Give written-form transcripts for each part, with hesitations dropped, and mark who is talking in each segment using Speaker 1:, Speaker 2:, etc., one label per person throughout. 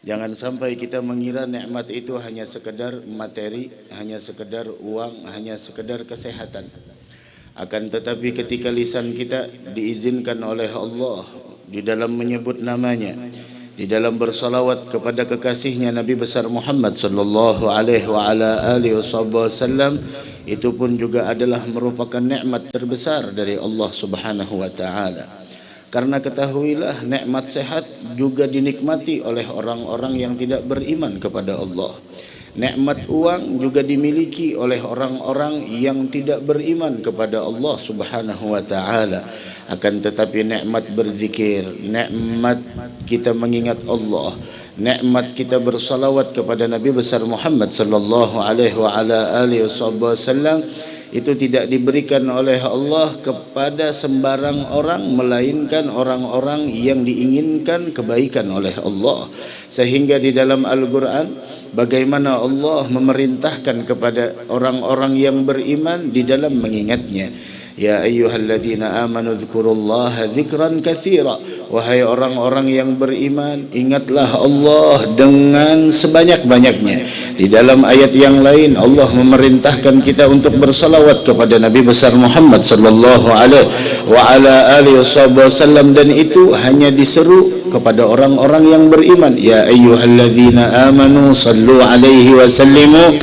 Speaker 1: Jangan sampai kita mengira nikmat itu hanya sekedar materi, hanya sekedar uang, hanya sekedar kesehatan. Akan tetapi ketika lisan kita diizinkan oleh Allah di dalam menyebut namanya, di dalam bersalawat kepada kekasihnya Nabi besar Muhammad sallallahu alaihi wa ala alihi wasallam, itu pun juga adalah merupakan nikmat terbesar dari Allah Subhanahu wa taala. Karena ketahuilah nikmat sehat juga dinikmati oleh orang-orang yang tidak beriman kepada Allah. Nikmat uang juga dimiliki oleh orang-orang yang tidak beriman kepada Allah Subhanahu wa taala. Akan tetapi nikmat berzikir, nikmat kita mengingat Allah, nikmat kita bersalawat kepada Nabi besar Muhammad sallallahu alaihi wa ala alihi wasallam itu tidak diberikan oleh Allah kepada sembarang orang, melainkan orang-orang yang diinginkan kebaikan oleh Allah. Sehingga di dalam Al-Quran, bagaimana Allah memerintahkan kepada orang-orang yang beriman di dalam mengingatnya. Ya ayyuhalladzina amanu dzkurullaha dzikran katsira. Wahai orang-orang yang beriman, ingatlah Allah dengan sebanyak-banyaknya. Di dalam ayat yang lain Allah memerintahkan kita untuk bersalawat kepada Nabi besar Muhammad sallallahu alaihi wa ala alihi wasallam, dan itu hanya diseru kepada orang-orang yang beriman. Ya ayyuhalladzina amanu sallu alaihi wa sallimu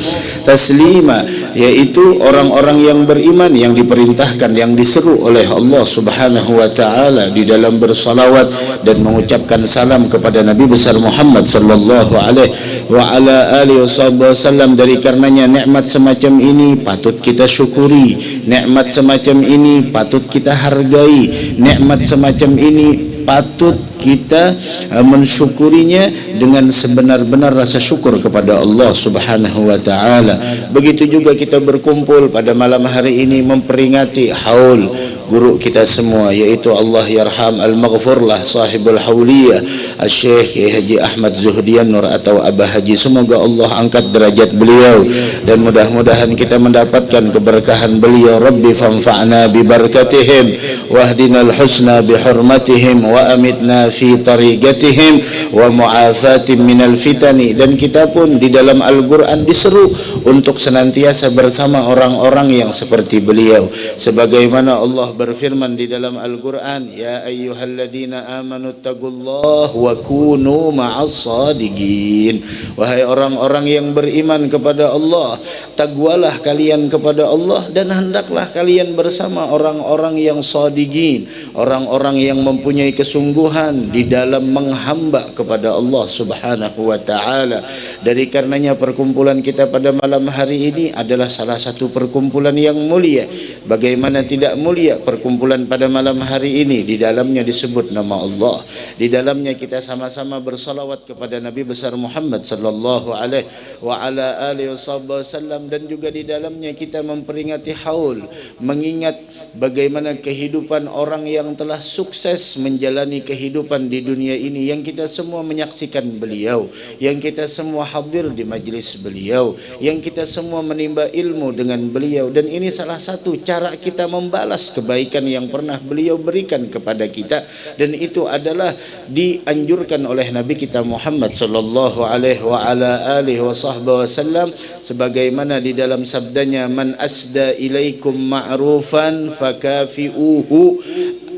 Speaker 1: taslima, yaitu orang-orang yang beriman yang diperintahkan, yang diseru oleh Allah Subhanahu wa taala di dalam bersalawat dan mengucapkan salam kepada Nabi besar Muhammad sallallahu alaihi wa ala alihi wasallam. Dari karenanya nikmat semacam ini patut kita syukuri, nikmat semacam ini patut kita hargai, nikmat semacam ini patut kita mensyukurinya dengan sebenar-benar rasa syukur kepada Allah Subhanahu wa taala. Begitu juga kita berkumpul pada malam hari ini memperingati haul guru kita semua, yaitu Allah yarham al-maghfurlah sahibul hauliyah Asy-Syaikh Haji Ahmad Zuhdian Nur atau Abah Haji. Semoga Allah angkat derajat beliau dan mudah-mudahan kita mendapatkan keberkahan beliau. Rabbi fanfa'na bi barakatihim wahdinal husna bi hurmatihim wa amitna fi tariqatihim wa mu'afatin minal fitani. Dan kita pun di dalam Al-Quran diseru untuk senantiasa bersama orang-orang yang seperti beliau, sebagaimana Allah berfirman di dalam Al-Quran, ya ayyuhalladzina amanu taqullaha wa kunu ma'as sadiqin. Wahai orang-orang yang beriman kepada Allah, taqwalah kalian kepada Allah dan hendaklah kalian bersama orang-orang yang sadiqin, orang-orang yang mempunyai kesungguhan di dalam menghamba kepada Allah Subhanahu wa taala. Dari karenanya perkumpulan kita pada malam hari ini adalah salah satu perkumpulan yang mulia. Bagaimana tidak mulia perkumpulan pada malam hari ini? Di dalamnya disebut nama Allah, di dalamnya kita sama-sama bersalawat kepada Nabi besar Muhammad sallallahu alaihi wa ala alihi wasallam, dan juga di dalamnya kita memperingati haul, mengingat bagaimana kehidupan orang yang telah sukses menjalani kehidupan di dunia ini, yang kita semua menyaksikan beliau, yang kita semua hadir di majlis beliau, yang kita semua menimba ilmu dengan beliau. Dan ini salah satu cara kita membalas kebaikan yang pernah beliau berikan kepada kita, dan itu adalah dianjurkan oleh Nabi kita Muhammad sallallahu alaihi wa ala alihi wasallam, sebagaimana di dalam sabdanya, man asda ilaikum ma'rufan fakafi'uhu.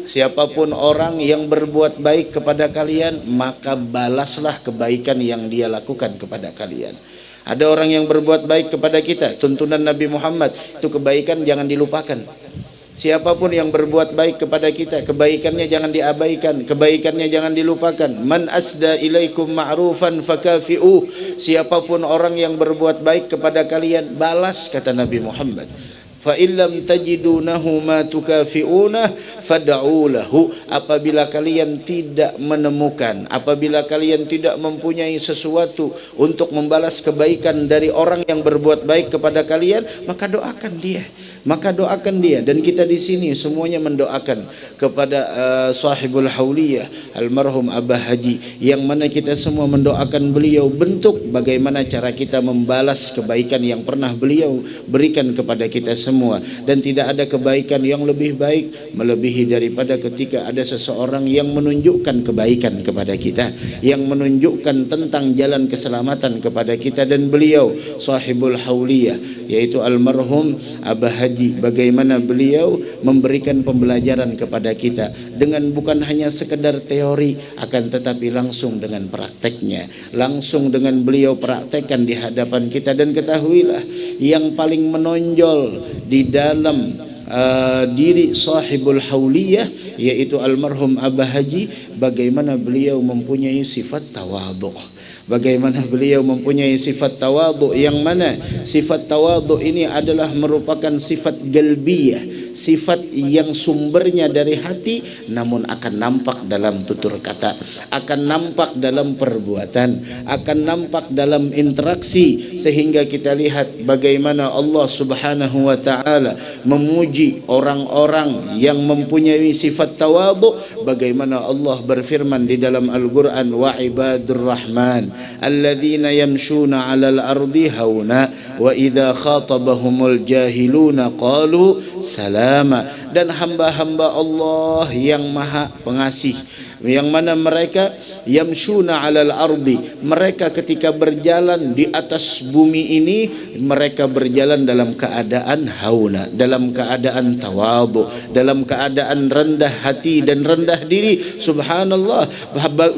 Speaker 1: Siapapun orang yang berbuat baik kepada kalian, maka balaslah kebaikan yang dia lakukan kepada kalian. Ada orang yang berbuat baik kepada kita, tuntunan Nabi Muhammad, itu kebaikan jangan dilupakan. Siapapun yang berbuat baik kepada kita, kebaikannya jangan diabaikan, kebaikannya jangan dilupakan. Man asda ilaikum ma'rufan fakafi'uh. Siapapun orang yang berbuat baik kepada kalian, balas, kata Nabi Muhammad. Fa illam tajidunahu ma tukafi'unah fad'u lahu. Apabila kalian tidak menemukan, apabila kalian tidak mempunyai sesuatu untuk membalas kebaikan dari orang yang berbuat baik kepada kalian, maka doakan dia. maka doakan dia. Dan kita di sini semuanya mendoakan kepada sahibul hauliyah almarhum Abah Haji, yang mana kita semua mendoakan beliau. Bentuk bagaimana cara kita membalas kebaikan yang pernah beliau berikan kepada kita semua. Dan tidak ada kebaikan yang lebih baik melebihi daripada ketika ada seseorang yang menunjukkan kebaikan kepada kita, yang menunjukkan tentang jalan keselamatan kepada kita. Dan beliau sahibul hauliyah yaitu almarhum Abah Haji, bagaimana beliau memberikan pembelajaran kepada kita dengan bukan hanya sekedar teori, akan tetapi langsung dengan prakteknya, langsung dengan beliau praktekkan di hadapan kita. Dan ketahuilah, yang paling menonjol di dalam diri sahibul hauliyah yaitu almarhum Abah Haji, bagaimana beliau mempunyai sifat tawadhu. Bagaimana beliau mempunyai sifat tawadhu, yang mana sifat tawadhu ini adalah merupakan sifat galbiyah, sifat yang sumbernya dari hati, namun akan nampak dalam tutur kata, akan nampak dalam perbuatan, akan nampak dalam interaksi. Sehingga kita lihat bagaimana Allah Subhanahu wa taala memuji orang-orang yang mempunyai sifat tawadhu. Bagaimana Allah berfirman di dalam Al-Qur'an, wa ibadur rahman alladzina yamshuna 'alal ardi hauna wa idza khatabahumul jahiluna qalu salama. Dan hamba-hamba Allah yang maha pengasih, yang mana mereka yamshuna 'alal ardi, mereka ketika berjalan di atas bumi ini, mereka berjalan dalam keadaan hauna, dalam keadaan tawadhu, dalam keadaan rendah hati dan rendah diri. Subhanallah,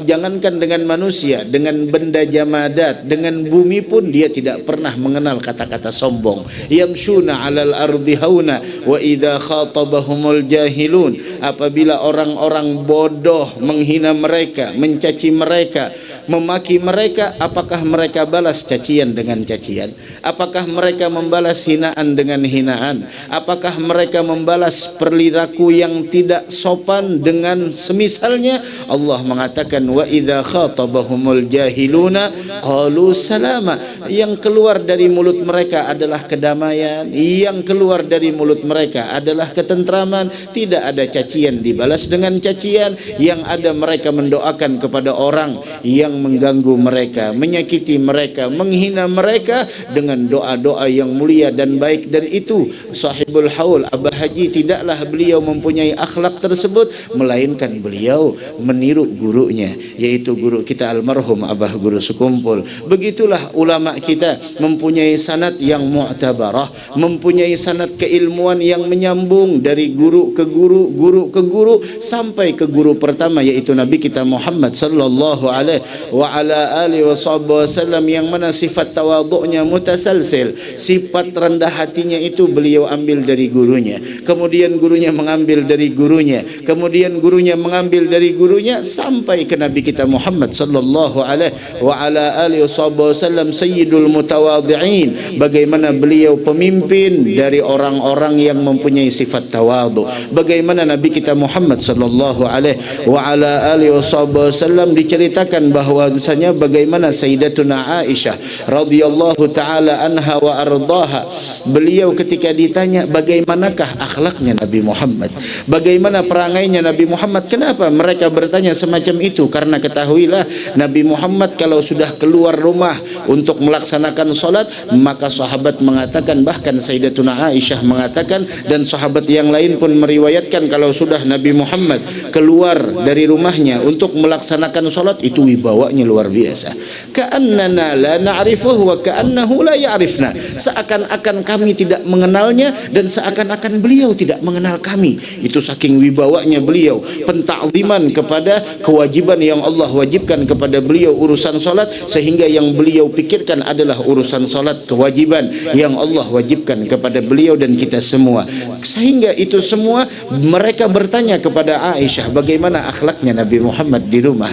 Speaker 1: jangankan dengan manusia, dengan benda jamadat, dengan bumi pun dia tidak pernah mengenal kata-kata sombong. Yamshuna 'alal ardi hauna wa idza khatabahumul jahilun, apabila orang-orang bodoh menghina mereka, mencaci mereka, memaki mereka, apakah mereka balas cacian dengan cacian? Apakah mereka membalas hinaan dengan hinaan? Apakah mereka membalas perilaku yang tidak sopan dengan semisalnya? Allah mengatakan, wa idza khatabahumul jahiluna qalu salama. Yang keluar dari mulut mereka adalah kedamaian, yang keluar dari mulut mereka adalah ketentraman. Tidak ada cacian dibalas dengan cacian, yang ada mereka mendoakan kepada orang yang mengganggu mereka, menyakiti mereka, menghina mereka dengan doa-doa yang mulia dan baik. Dan itu sahibul haul Abah Haji, tidaklah beliau mempunyai akhlak tersebut, melainkan beliau meniru gurunya, yaitu guru kita almarhum Abah Guru Sekumpul. Begitulah ulama kita mempunyai sanad yang mu'tabarah, mempunyai sanad keilmuan yang menyambung dari guru ke guru, guru ke guru, sampai ke guru pertama yaitu Nabi kita Muhammad sallallahu alaihi wa ala alihi wasallam, yang mana sifat tawadhu'nya mutasalsil, sifat rendah hatinya itu beliau ambil dari gurunya, kemudian gurunya mengambil dari gurunya, kemudian gurunya mengambil dari gurunya, sampai ke Nabi kita Muhammad sallallahu alaihi wa ala alihi wasallam, sayyidul mutawadhi'in. Bagaimana beliau pemimpin dari orang-orang yang mempunyai sifat tawadhu. Bagaimana Nabi kita Muhammad sallallahu alaihi wa ala alihi wasallam diceritakan bahwasanya bagaimana Sayyidatuna Aisyah radhiyallahu taala anha wa ardhaha, beliau ketika ditanya bagaimanakah akhlaknya Nabi Muhammad, bagaimana perangainya Nabi Muhammad, kenapa mereka bertanya semacam itu? Karena ketahuilah, Nabi Muhammad kalau sudah keluar rumah untuk melaksanakan solat, maka sahabat mengatakan, bahkan Sayyidatuna Aisyah mengatakan, dan sahabat yang lain pun meriwayatkan, kalau sudah Nabi Muhammad keluar dari rumahnya untuk melaksanakan solat, itu wibawanya luar biasa. Ka'annana la na'rifuhu wa ka'annahu la ya'rifna, seakan-akan kami tidak mengenalnya dan seakan-akan beliau tidak mengenal kami. Itu saking wibawanya beliau, pentakziman kepada kewajiban yang Allah wajibkan kepada beliau urusan solat, sehingga yang beliau pikirkan adalah urusan solat, kewajiban yang Allah wajibkan kepada beliau dan kita semua. Sehingga itu semua mereka bertanya kepada Aisyah, bagaimana akhlaknya Nabi Muhammad di rumah,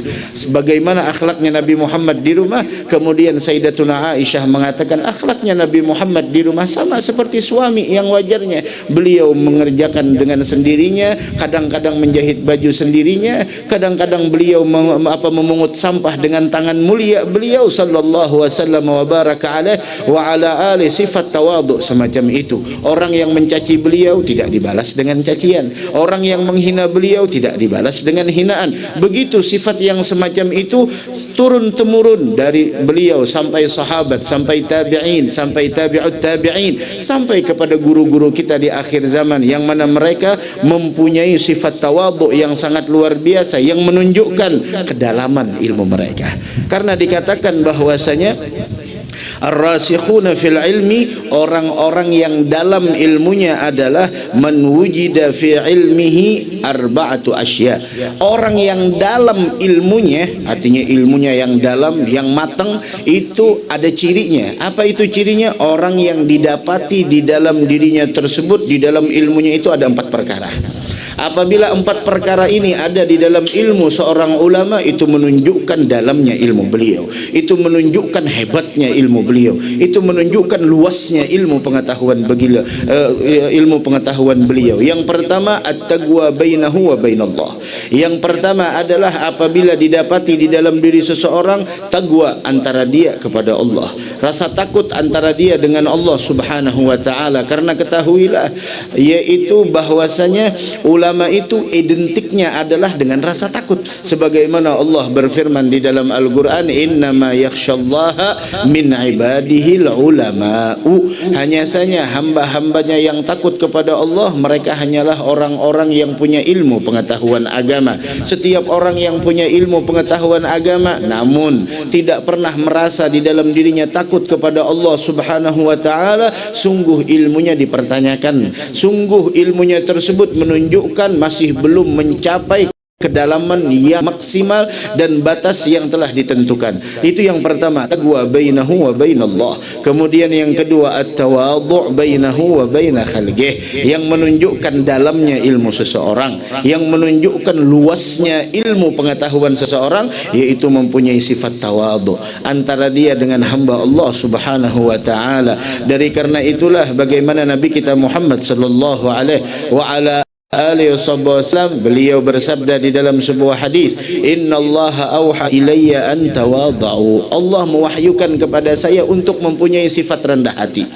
Speaker 1: bagaimana akhlaknya Nabi Muhammad di rumah. Kemudian Sayyidatuna Aisyah mengatakan, akhlaknya Nabi Muhammad di rumah sama seperti suami yang wajarnya. Beliau mengerjakan dengan sendirinya, kadang-kadang menjahit baju sendirinya, kadang-kadang beliau memungut sampah dengan tangan mulia beliau sallallahu wasallam wa baraka alaih wa ala alihi. Sifat tawadhu semacam itu. Orang yang mencaci beliau tidak dibalas dengan cacian, orang yang menghina beliau tidak dibalas dengan hinaan. Begitu sifat yang semacam itu turun temurun dari beliau sampai sahabat, sampai tabi'in, sampai tabi'ut tabi'in, sampai kepada guru-guru kita di akhir zaman, yang mana mereka mempunyai sifat tawadhu yang sangat luar biasa, yang menunjukkan kedalaman ilmu mereka. Karena dikatakan bahwasanya ar-rasikhuna fil ilmi, orang-orang yang dalam ilmunya adalah man wujida fi ilmihi arba'atu asya. Orang yang dalam ilmunya, artinya ilmunya yang dalam, yang matang, itu ada cirinya. Apa itu cirinya? Orang yang didapati di dalam dirinya tersebut, di dalam ilmunya itu ada 4 perkara. Apabila 4 perkara ini ada di dalam ilmu seorang ulama, itu menunjukkan dalamnya ilmu beliau, itu menunjukkan hebatnya ilmu beliau, itu menunjukkan luasnya ilmu pengetahuan beliau, ilmu pengetahuan beliau. Yang pertama, at-taqwa bainahu wa bainallah. Yang pertama adalah apabila didapati di dalam diri seseorang taqwa antara dia kepada Allah, rasa takut antara dia dengan Allah Subhanahu wa taala. Karena ketahuilah, yaitu bahwasanya ulama itu identiknya adalah dengan rasa takut, sebagaimana Allah berfirman di dalam Al-Qur'an, innama yakhsyallaha min ibadihil ulama'u. Hanya saja hamba-hambanya yang takut kepada Allah, mereka hanyalah orang-orang yang punya ilmu pengetahuan agama. Setiap orang yang punya ilmu pengetahuan agama namun tidak pernah merasa di dalam dirinya takut kepada Allah Subhanahu wa taala, sungguh ilmunya dipertanyakan, sungguh ilmunya tersebut menunjukkan masih belum mencapai kedalaman yang maksimal dan batas yang telah ditentukan. Itu yang pertama, taqwa bainahu wa bainallah. Kemudian yang kedua, at-tawadhu bainahu wa baina khalqih, yang menunjukkan dalamnya ilmu seseorang, yang menunjukkan luasnya ilmu pengetahuan seseorang, yaitu mempunyai sifat tawadhu antara dia dengan hamba Allah Subhanahu wa taala. Dari karena itulah bagaimana Nabi kita Muhammad sallallahu alaihi wa ala alihi wasallam, beliau bersabda di dalam sebuah hadis, innallaha auha ilayya an tawadhu. Allah mewahyukan kepada saya untuk mempunyai sifat rendah hati,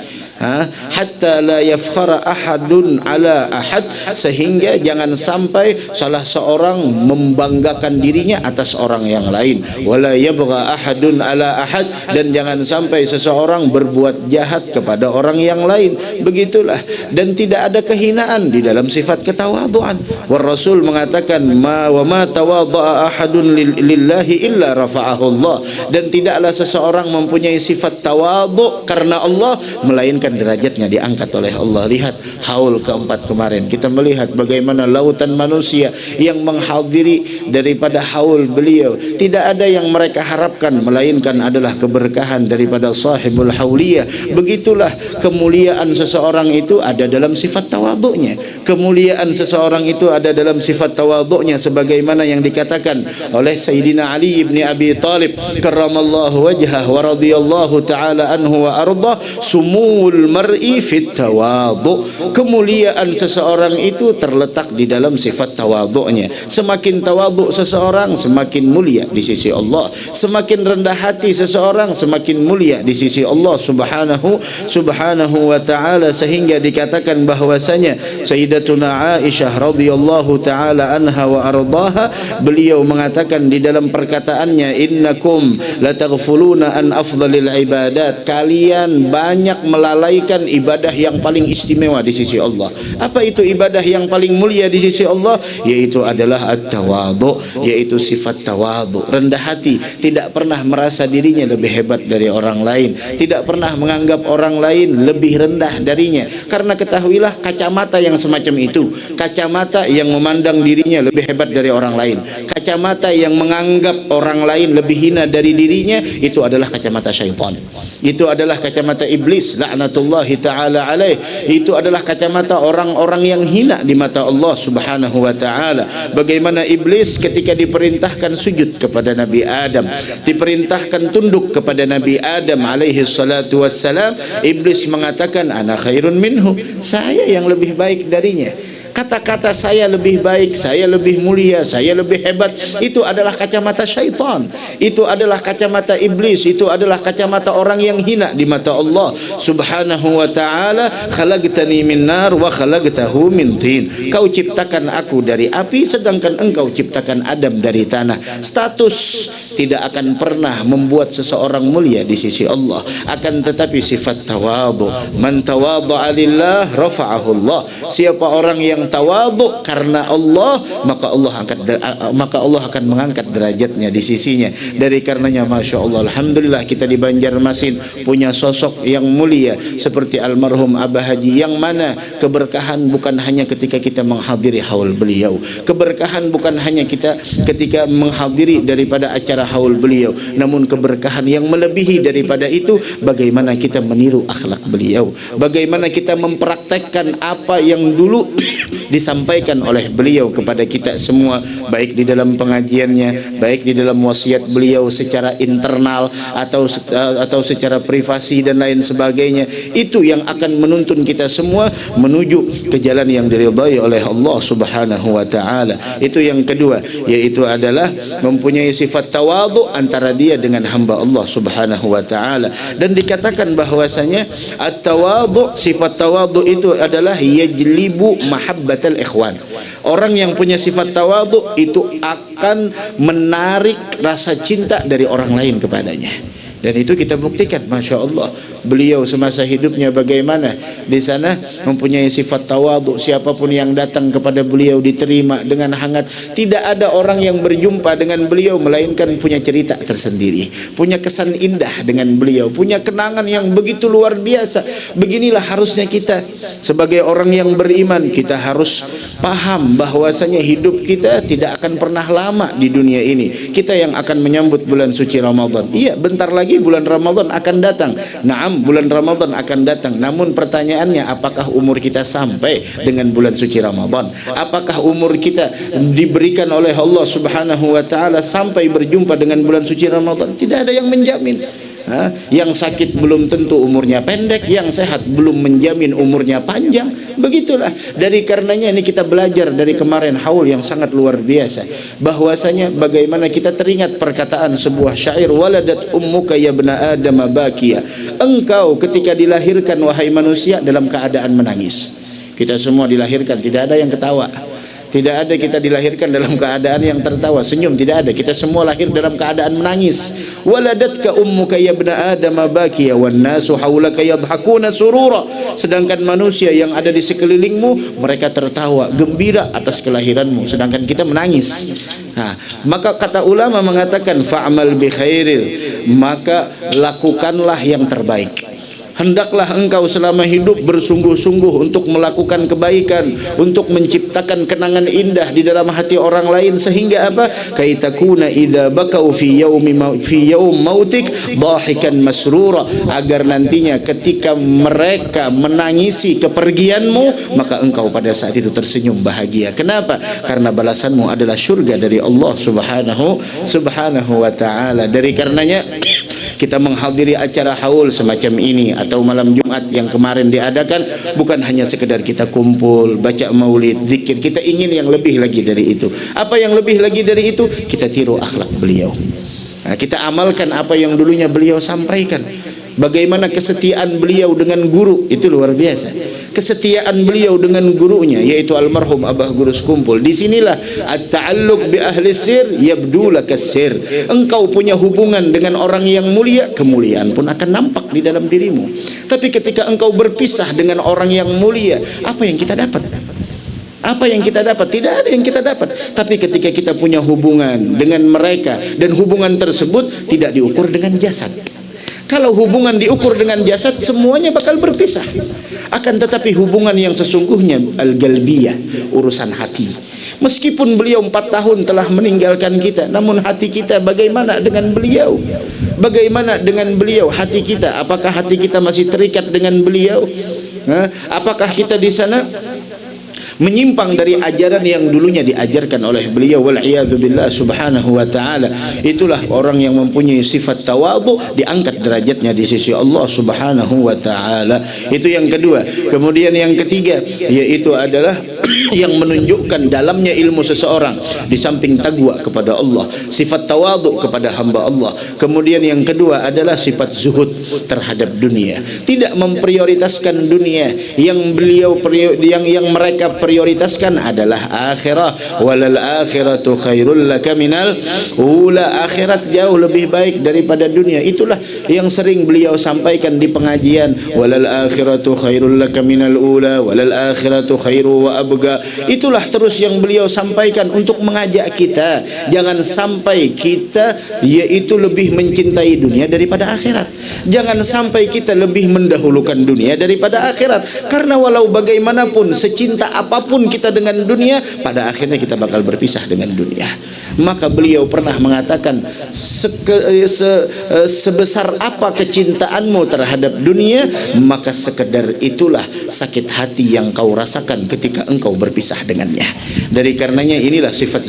Speaker 1: hatta la yafkhara ahadun ala ahad, sehingga jangan sampai salah seorang membanggakan dirinya atas orang yang lain, wala yabgha ahadun ala ahad, dan jangan sampai seseorang berbuat jahat kepada orang yang lain. Begitulah, dan tidak ada kehinaan di dalam sifat ketawaduan. War Rasul mengatakan, ma wa ma tawadha'a ahadun lillahi illa rafa'ahu Allah, dan tidaklah seseorang mempunyai sifat tawadhu karena Allah melainkan derajatnya diangkat oleh Allah. Lihat haul keempat kemarin, kita melihat bagaimana lautan manusia yang menghadiri daripada haul beliau. Tidak ada yang mereka harapkan melainkan adalah keberkahan daripada sahibul hauliyah. Begitulah kemuliaan seseorang itu ada dalam sifat tawadhu'nya. Kemuliaan seseorang itu ada dalam sifat tawadhu'nya, sebagaimana yang dikatakan oleh Sayyidina Ali ibn Abi Talib karramallahu wajhah wa radhiyallahu ta'ala anhu wa arda, sumul mar'i fit tawadhu. Kemuliaan seseorang itu terletak di dalam sifat tawadhu'nya. Semakin tawadhu seseorang, semakin mulia di sisi Allah. Semakin rendah hati seseorang, semakin mulia di sisi Allah subhanahu wa ta'ala. Sehingga dikatakan bahwasanya Sayyidatuna Aisyah radhiyallahu ta'ala anha wa ardaha, beliau mengatakan di dalam perkataannya, innakum lataghfuluna an afdhalil ibadat, kalian banyak melalaikan ibadah yang paling istimewa di sisi Allah. Apa itu ibadah yang paling mulia di sisi Allah? Yaitu adalah at-tawadhu, yaitu sifat tawadhu, rendah hati, tidak pernah merasa dirinya lebih hebat dari orang lain, tidak pernah menganggap orang lain lebih rendah darinya. Karena ketahuilah, kacamata yang semacam itu, kacamata yang memandang dirinya lebih hebat dari orang lain, kacamata yang menganggap orang lain lebih hina dari dirinya, itu adalah kacamata syaitan, itu adalah kacamata iblis laknatullah la'natullahi ta'ala alaih. Itu adalah kacamata orang-orang yang hina di mata Allah subhanahu wa ta'ala. Bagaimana iblis ketika diperintahkan sujud kepada Nabi Adam, diperintahkan tunduk kepada Nabi Adam alaihi salatu wassalam, iblis mengatakan ana khairun minhu, saya yang lebih baik darinya. Kata-kata saya lebih baik, saya lebih mulia, saya lebih hebat, itu adalah kacamata syaitan, itu adalah kacamata iblis, itu adalah kacamata orang yang hina di mata Allah subhanahu wa ta'ala. Khalaqtani min nar wa khalaqtahu min tin. Kau ciptakan aku dari api, sedangkan engkau ciptakan Adam dari tanah. Status tidak akan pernah membuat seseorang mulia di sisi Allah, akan tetapi sifat tawadhu. Man tawadha'a lillah rafa'ahu Allah. Siapa orang yang tawadhu karena Allah, maka Allah akan mengangkat derajatnya di sisinya. Dari karenanya masya Allah, alhamdulillah kita di Banjarmasin punya sosok yang mulia seperti almarhum Abah Haji, yang mana keberkahan bukan hanya ketika kita menghadiri haul beliau, keberkahan bukan hanya kita ketika menghadiri daripada acara haul beliau, namun keberkahan yang melebihi daripada itu bagaimana kita meniru akhlak beliau, bagaimana kita mempraktekkan apa yang dulu disampaikan oleh beliau kepada kita semua, baik di dalam pengajiannya, baik di dalam wasiat beliau secara internal atau secara privasi dan lain sebagainya. Itu yang akan menuntun kita semua menuju ke jalan yang diridhai oleh Allah subhanahu wa ta'ala. Itu yang kedua, yaitu adalah mempunyai sifat tawadhu antara dia dengan hamba Allah subhanahu wa ta'ala. Dan dikatakan bahwasanya at-tawadhu, sifat tawadhu itu adalah yajlibu mahabbatal ikhwan. Orang yang punya sifat tawadhu itu akan menarik rasa cinta dari orang lain kepadanya. Dan itu kita buktikan, masya Allah, beliau semasa hidupnya bagaimana di sana mempunyai sifat tawadhu. Siapapun yang datang kepada beliau diterima dengan hangat. Tidak ada orang yang berjumpa dengan beliau melainkan punya cerita tersendiri, punya kesan indah dengan beliau, punya kenangan yang begitu luar biasa. Beginilah harusnya kita sebagai orang yang beriman. Kita harus paham bahwasanya hidup kita tidak akan pernah lama di dunia ini. Kita yang akan menyambut bulan suci Ramadan. Iya, bentar lagi bulan Ramadan akan datang. Naam, bulan Ramadan akan datang. Namun pertanyaannya, apakah umur kita sampai dengan bulan suci Ramadan? Apakah umur kita diberikan oleh Allah subhanahu wa ta'ala sampai berjumpa dengan bulan suci Ramadan? Tidak ada yang menjamin. Yang sakit belum tentu umurnya pendek, yang sehat belum menjamin umurnya panjang. Begitulah. Dari karenanya ini kita belajar dari kemarin haul yang sangat luar biasa, bahwasanya bagaimana kita teringat perkataan sebuah syair, waladat ummuka ya ibna adam bakiya. Engkau ketika dilahirkan wahai manusia dalam keadaan menangis. Kita semua dilahirkan tidak ada yang ketawa. Tidak ada kita dilahirkan dalam keadaan yang tertawa, senyum, tidak ada. Kita semua lahir dalam keadaan menangis. Waladatka ummuka ya ibna adam bakiya wan nasu haulaka yadhakuna surura. Sedangkan manusia yang ada di sekelilingmu mereka tertawa gembira atas kelahiranmu, sedangkan kita menangis. Nah, maka kata ulama mengatakan fa'mal bi khairil, maka lakukanlah yang terbaik. Hendaklah engkau selama hidup bersungguh-sungguh untuk melakukan kebaikan, untuk menciptakan kenangan indah di dalam hati orang lain, sehingga apa? Kaitakuna idza bakau fi yaum mautik dahikan masrura, agar nantinya ketika mereka menangisi kepergianmu, maka engkau pada saat itu tersenyum bahagia. Kenapa? Karena balasanmu adalah surga dari Allah subhanahu wa ta'ala. Dari karenanya kita menghadiri acara haul semacam ini atau malam Jumat yang kemarin diadakan bukan hanya sekedar kita kumpul, baca maulid, zikir. Kita ingin yang lebih lagi dari itu. Apa yang lebih lagi dari itu? Kita tiru akhlak beliau. Nah, kita amalkan apa yang dulunya beliau sampaikan. Bagaimana kesetiaan beliau dengan guru, itu luar biasa. Kesetiaan beliau dengan gurunya, yaitu almarhum Abah Guru Sekumpul. Disinilah at-ta'alluq bi ahli sir yabdu lakasir. Engkau punya hubungan dengan orang yang mulia, kemuliaan pun akan nampak di dalam dirimu. Tapi ketika engkau berpisah dengan orang yang mulia, apa yang kita dapat? Apa yang kita dapat? Tidak ada yang kita dapat. Tapi ketika kita punya hubungan dengan mereka, dan hubungan tersebut tidak diukur dengan jasad. Kalau hubungan diukur dengan jasad, semuanya bakal berpisah. Akan tetapi hubungan yang sesungguhnya al-galbiyah, urusan hati. Meskipun beliau 4 tahun telah meninggalkan kita, namun hati kita bagaimana dengan beliau? Bagaimana dengan beliau? Hati kita, apakah hati kita masih terikat dengan beliau? Apakah kita di sana menyimpang dari ajaran yang dulunya diajarkan oleh beliau? Wal iyadzu billah subhanahu wa ta'ala. Itulah orang yang mempunyai sifat tawadhu, diangkat derajatnya di sisi Allah subhanahu wa ta'ala. Itu yang kedua. Kemudian yang ketiga, yaitu adalah yang menunjukkan dalamnya ilmu seseorang, di samping taqwa kepada Allah, sifat tawadhu kepada hamba Allah. Kemudian yang kedua adalah sifat zuhud terhadap dunia, tidak memprioritaskan dunia. Yang mereka prioritaskan adalah akhirah. Walal akhiratu khairul laka minal ula. Akhirat jauh lebih baik daripada dunia. Itulah yang sering beliau sampaikan di pengajian. Walal akhiratu khairul laka minal ula, walal akhiratu khairu wa abqa. Itulah terus yang beliau sampaikan untuk mengajak kita, jangan sampai kita yaitu lebih mencintai dunia daripada akhirat. Jangan sampai kita lebih mendahulukan dunia daripada akhirat. Karena walau bagaimanapun, secinta apapun kita dengan dunia, pada akhirnya kita bakal berpisah dengan dunia. Maka beliau pernah mengatakan, sebesar apa kecintaanmu terhadap dunia, maka sekedar itulah sakit hati yang kau rasakan ketika engkau berpisah dengannya. Dari karenanya inilah sifat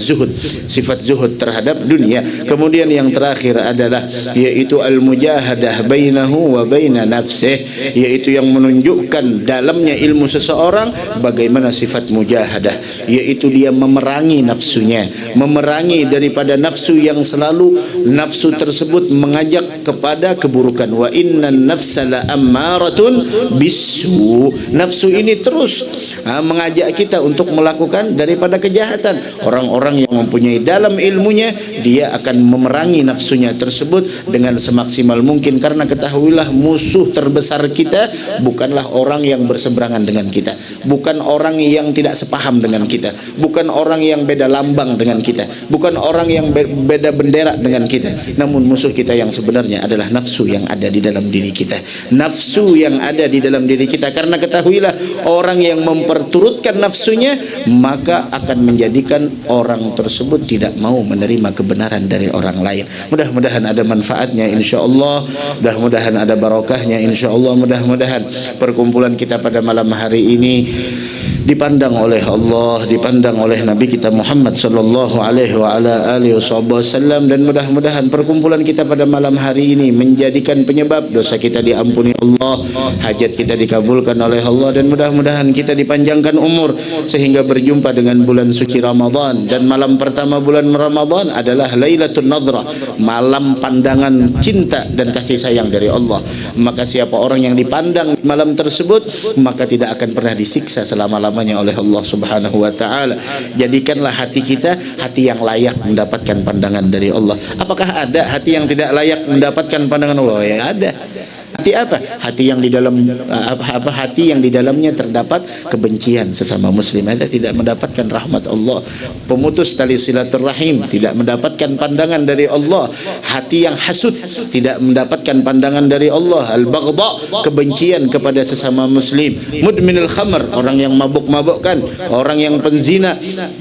Speaker 1: zuhud terhadap dunia. Kemudian yang terakhir adalah yaitu al-mujahadah bainahu wa baina nafsih, yaitu yang menunjukkan dalamnya ilmu seseorang bagaimana sifat mujahadah, yaitu dia memerangi nafsunya, memerangi daripada nafsu yang selalu nafsu tersebut mengajak kepada keburukan. Wa innan nafsa la ammaratun bisu. Nafsu ini terus mengajak kita untuk melakukan daripada kejahatan. Orang-orang yang mempunyai dalam ilmunya, dia akan memerangi nafsunya tersebut dengan semaksimal mungkin. Karena ketahuilah, musuh terbesar kita bukanlah orang yang berseberangan dengan kita, bukan orang yang tidak sepaham dengan kita, bukan orang yang beda lambang dengan kita, bukan orang yang beda bendera dengan kita. Namun musuh kita yang sebenarnya adalah nafsu yang ada di dalam diri kita, nafsu yang ada di dalam diri kita. Karena ketahuilah, orang yang memperturutkan nafsunya, maka akan menjadikan orang tersebut tidak mau menerima kebenaran dari orang lain. Mudah-mudahan ada manfaatnya insyaallah, mudah-mudahan ada barokahnya insyaallah. Mudah-mudahan perkumpulan kita pada malam hari ini dipandang oleh Allah, dipandang oleh Nabi kita Muhammad sallallahu alaihi wa ala alihi wasallam, dan mudah-mudahan perkumpulan kita pada malam hari ini menjadikan penyebab dosa kita diampuni Allah, hajat kita dikabulkan oleh Allah, dan mudah-mudahan kita dipanjangkan umur sehingga berjumpa dengan bulan suci Ramadan. Dan malam pertama bulan Ramadan adalah Lailatul Nadhrah, malam pandangan cinta dan kasih sayang dari Allah. Maka siapa orang yang dipandang malam tersebut, maka tidak akan pernah disiksa selama-lamanya oleh Allah Subhanahu wa taala. Jadikanlah hati kita hati yang layak mendapatkan pandangan dari Allah. Apakah ada hati yang tidak layak mendapatkan pandangan Allah? Ya ada. Hati apa? Hati yang di dalam hati yang di dalamnya terdapat kebencian sesama muslim, ada tidak mendapatkan rahmat Allah. Pemutus tali silaturahim tidak mendapatkan pandangan dari Allah. Hati yang hasud tidak mendapatkan pandangan dari Allah. Al-baghdha, kebencian kepada sesama muslim. Mudminul khamr, orang yang mabuk-mabukkan, orang yang penzina,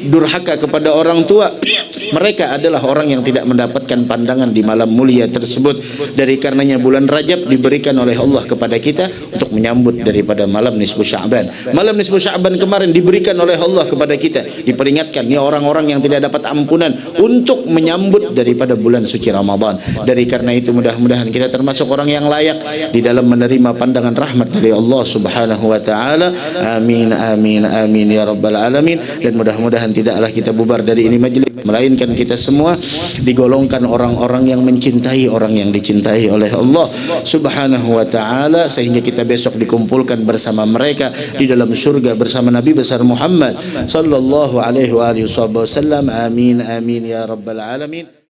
Speaker 1: durhaka kepada orang tua, mereka adalah orang yang tidak mendapatkan pandangan di malam mulia tersebut. Dari karenanya bulan Rajab diberikan oleh Allah kepada kita untuk menyambut daripada malam nisfu Sya'ban. Malam nisfu Sya'ban kemarin diberikan oleh Allah kepada kita, diperingatkan ni orang-orang yang tidak dapat ampunan untuk menyambut daripada bulan suci Ramadan. Dari karena itu mudah-mudahan kita termasuk orang yang layak di dalam menerima pandangan rahmat dari Allah Subhanahu wa taala. Amin amin amin ya rabbal alamin. Dan mudah-mudahan tidaklah kita bubar dari ini majlis, melainkan kita semua digolongkan orang-orang yang mencintai orang yang dicintai oleh Allah Subhanahu wa ta'ala, sehingga kita besok dikumpulkan bersama mereka di dalam surga bersama Nabi besar Muhammad sallallahu alaihi wa alihi wasallam. Amin amin ya rabbal alamin.